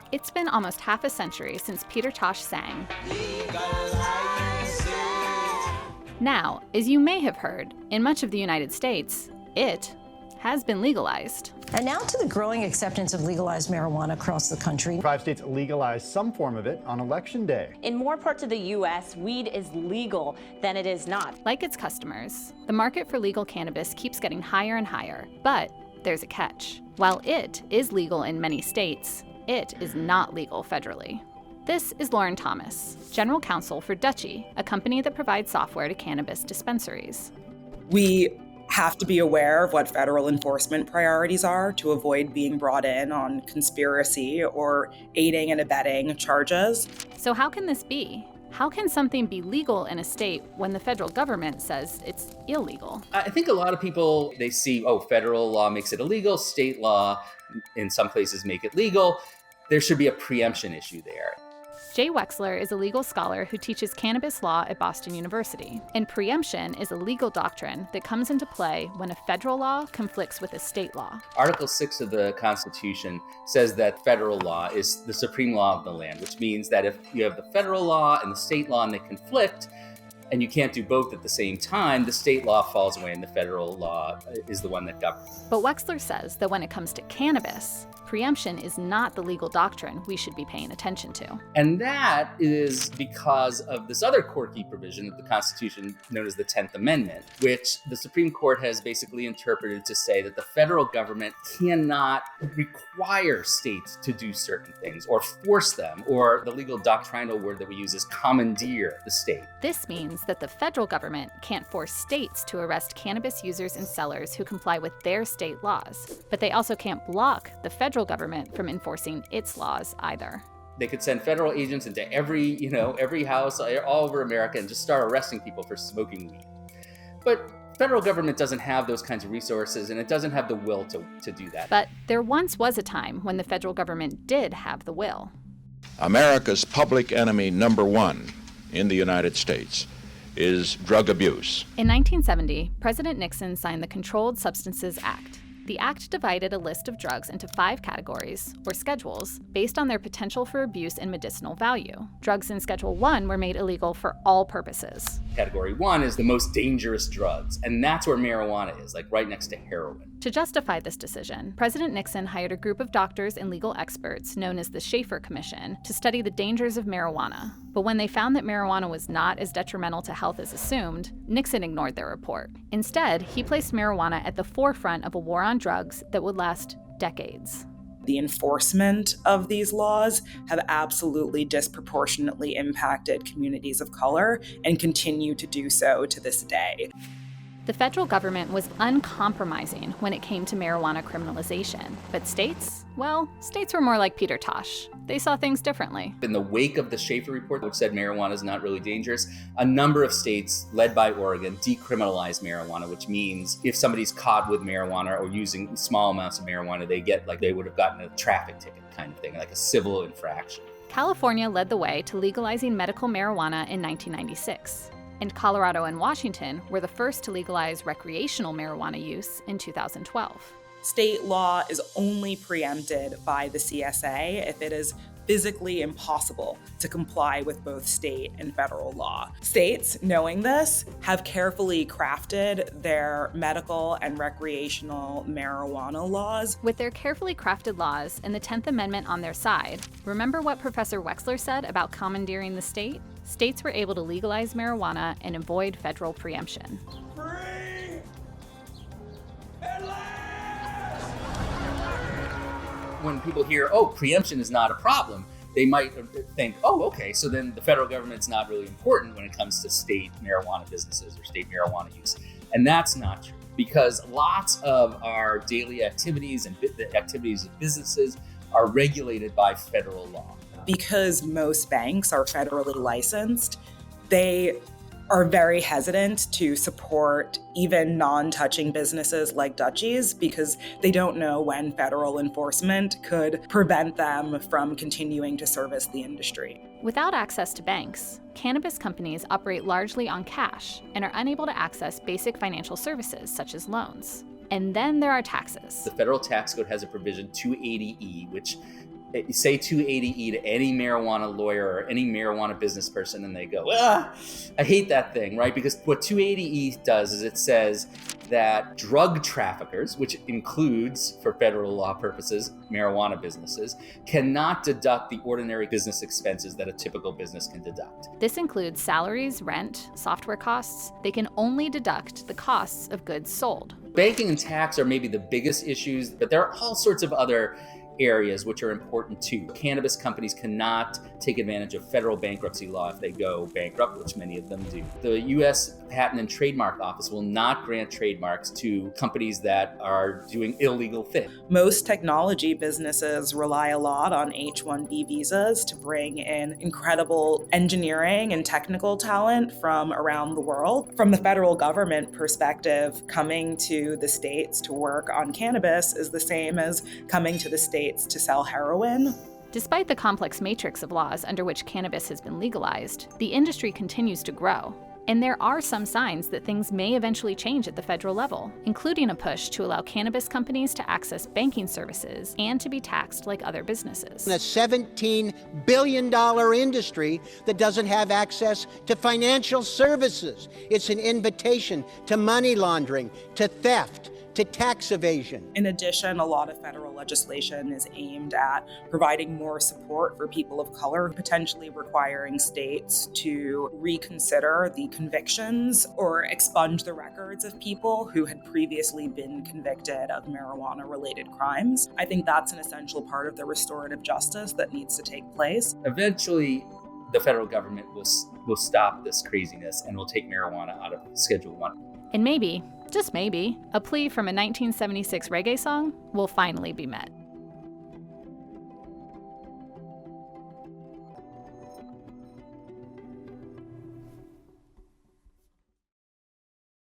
It's been almost half a century since Peter Tosh sang. Now, as you may have heard, in much of the United States, it has been legalized. And now to the growing acceptance of legalized marijuana across the country. 5 states legalized some form of it on Election Day. In more parts of the U.S., weed is legal than it is not. Like its customers, the market for legal cannabis keeps getting higher and higher. But there's a catch. While it is legal in many states, it is not legal federally. This is Lauren Thomas, General Counsel for Dutchie, a company that provides software to cannabis dispensaries. We have to be aware of what federal enforcement priorities are to avoid being brought in on conspiracy or aiding and abetting charges. So how can this be? How can something be legal in a state when the federal government says it's illegal? I think a lot of people, they see, federal law makes it illegal, state law in some places make it legal. There should be a preemption issue there. Jay Wexler is a legal scholar who teaches cannabis law at Boston University. And preemption is a legal doctrine that comes into play when a federal law conflicts with a state law. Article 6 of the Constitution says that federal law is the supreme law of the land, which means that if you have the federal law and the state law and they conflict, and you can't do both at the same time, the state law falls away and the federal law is the one that governs. But Wexler says that when it comes to cannabis, preemption is not the legal doctrine we should be paying attention to. And that is because of this other quirky provision of the Constitution known as the 10th Amendment, which the Supreme Court has basically interpreted to say that the federal government cannot require states to do certain things or force them, or the legal doctrinal word that we use is commandeer the state. This means that the federal government can't force states to arrest cannabis users and sellers who comply with their state laws, but they also can't block the federal government from enforcing its laws either. They could send federal agents into every house all over America and just start arresting people for smoking weed. But federal government doesn't have those kinds of resources, and it doesn't have the will to do that. But there once was a time when the federal government did have the will. America's public enemy number one in the United States is drug abuse. In 1970, President Nixon signed the Controlled Substances Act. The act divided a list of drugs into 5 categories, or schedules, based on their potential for abuse and medicinal value. Drugs in Schedule 1 were made illegal for all purposes. Category 1 is the most dangerous drugs, and that's where marijuana is, like right next to heroin. To justify this decision, President Nixon hired a group of doctors and legal experts known as the Schaefer Commission to study the dangers of marijuana. But when they found that marijuana was not as detrimental to health as assumed, Nixon ignored their report. Instead, he placed marijuana at the forefront of a war on drugs that would last decades. The enforcement of these laws have absolutely disproportionately impacted communities of color and continue to do so to this day. The federal government was uncompromising when it came to marijuana criminalization. But states were more like Peter Tosh. They saw things differently. In the wake of the Schaefer report, which said marijuana is not really dangerous, a number of states, led by Oregon, decriminalized marijuana, which means if somebody's caught with marijuana or using small amounts of marijuana, they would have gotten a traffic ticket kind of thing, like a civil infraction. California led the way to legalizing medical marijuana in 1996. And Colorado and Washington were the first to legalize recreational marijuana use in 2012. State law is only preempted by the CSA if it is physically impossible to comply with both state and federal law. States, knowing this, have carefully crafted their medical and recreational marijuana laws. With their carefully crafted laws and the 10th Amendment on their side, remember what Professor Wexler said about commandeering the state? States were able to legalize marijuana and avoid federal preemption. Free at last! When people hear, preemption is not a problem, they might think, okay, so then the federal government's not really important when it comes to state marijuana businesses or state marijuana use. And that's not true, because lots of our daily activities and the activities of businesses are regulated by federal law. Because most banks are federally licensed, they are very hesitant to support even non-touching businesses like Dutchie's because they don't know when federal enforcement could prevent them from continuing to service the industry. Without access to banks, cannabis companies operate largely on cash and are unable to access basic financial services such as loans. And then there are taxes. The federal tax code has a provision 280E, which say 280E to any marijuana lawyer or any marijuana business person, and they go, I hate that thing, right? Because what 280E does is it says that drug traffickers, which includes, for federal law purposes, marijuana businesses, cannot deduct the ordinary business expenses that a typical business can deduct. This includes salaries, rent, software costs. They can only deduct the costs of goods sold. Banking and tax are maybe the biggest issues, but there are all sorts of other areas which are important too. Cannabis companies cannot take advantage of federal bankruptcy law if they go bankrupt, which many of them do. The U.S. Patent and Trademark Office will not grant trademarks to companies that are doing illegal things. Most technology businesses rely a lot on H-1B visas to bring in incredible engineering and technical talent from around the world. From the federal government perspective, coming to the states to work on cannabis is the same as coming to the states to sell heroin. Despite the complex matrix of laws under which cannabis has been legalized, the industry continues to grow. And there are some signs that things may eventually change at the federal level, including a push to allow cannabis companies to access banking services and to be taxed like other businesses. A $17 billion industry that doesn't have access to financial services. It's an invitation to money laundering, to theft, to tax evasion. In addition, a lot of federal legislation is aimed at providing more support for people of color, potentially requiring states to reconsider the convictions or expunge the records of people who had previously been convicted of marijuana-related crimes. I think that's an essential part of the restorative justice that needs to take place. Eventually, the federal government will stop this craziness and will take marijuana out of Schedule 1. And maybe, just maybe, a plea from a 1976 reggae song will finally be met.